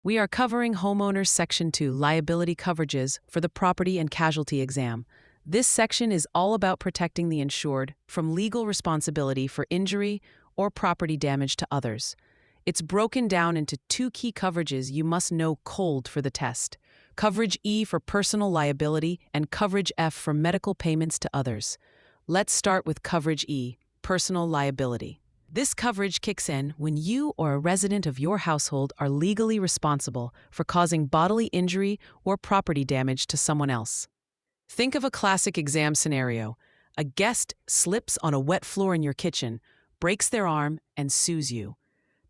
We are covering Homeowners Section 2 liability coverages for the property and casualty exam. This section is all about protecting the insured from legal responsibility for injury or property damage to others. It's broken down into two key coverages you must know cold for the test: Coverage E for personal liability and Coverage F for medical payments to others. Let's start with Coverage E, personal liability. This coverage kicks in when you or a resident of your household are legally responsible for causing bodily injury or property damage to someone else. Think of a classic exam scenario. A guest slips on a wet floor in your kitchen, breaks their arm, and sues you.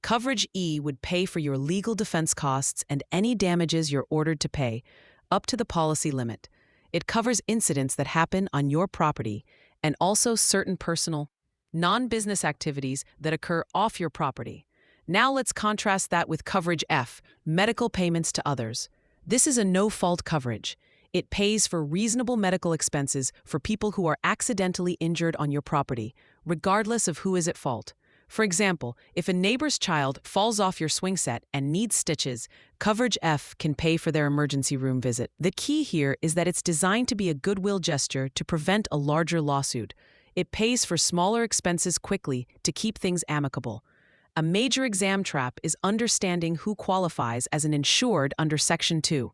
Coverage E would pay for your legal defense costs and any damages you're ordered to pay, up to the policy limit. It covers incidents that happen on your property and also certain personal, non-business activities that occur off your property. Now let's contrast that with Coverage F, medical payments to others. This is a no-fault coverage. It pays for reasonable medical expenses for people who are accidentally injured on your property, regardless of who is at fault. For example, if a neighbor's child falls off your swing set and needs stitches, Coverage F can pay for their emergency room visit. The key here is that it's designed to be a goodwill gesture to prevent a larger lawsuit. It pays for smaller expenses quickly to keep things amicable. A major exam trap is understanding who qualifies as an insured under Section 2.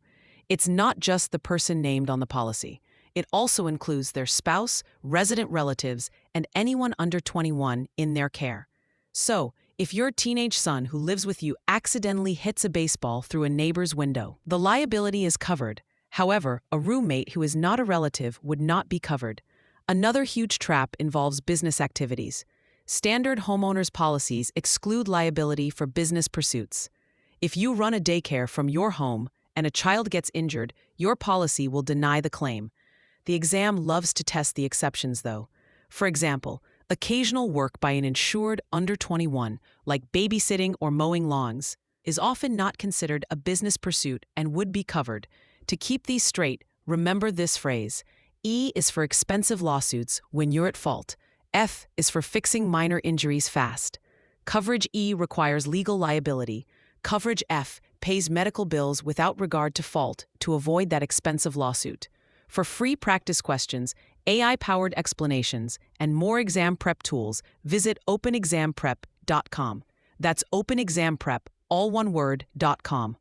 It's not just the person named on the policy. It also includes their spouse, resident relatives, and anyone under 21 in their care. So, if your teenage son who lives with you accidentally hits a baseball through a neighbor's window, the liability is covered. However, a roommate who is not a relative would not be covered. Another huge trap involves business activities. Standard homeowners policies exclude liability for business pursuits. If you run a daycare from your home and a child gets injured, your policy will deny the claim. The exam loves to test the exceptions, though. For example, occasional work by an insured under 21, like babysitting or mowing lawns, is often not considered a business pursuit and would be covered. To keep these straight, remember this phrase: E is for expensive lawsuits when you're at fault. F is for fixing minor injuries fast. Coverage E requires legal liability. Coverage F pays medical bills without regard to fault to avoid that expensive lawsuit. For free practice questions, AI-powered explanations, and more exam prep tools, visit openexamprep.com. That's openexamprep, all one word, .com.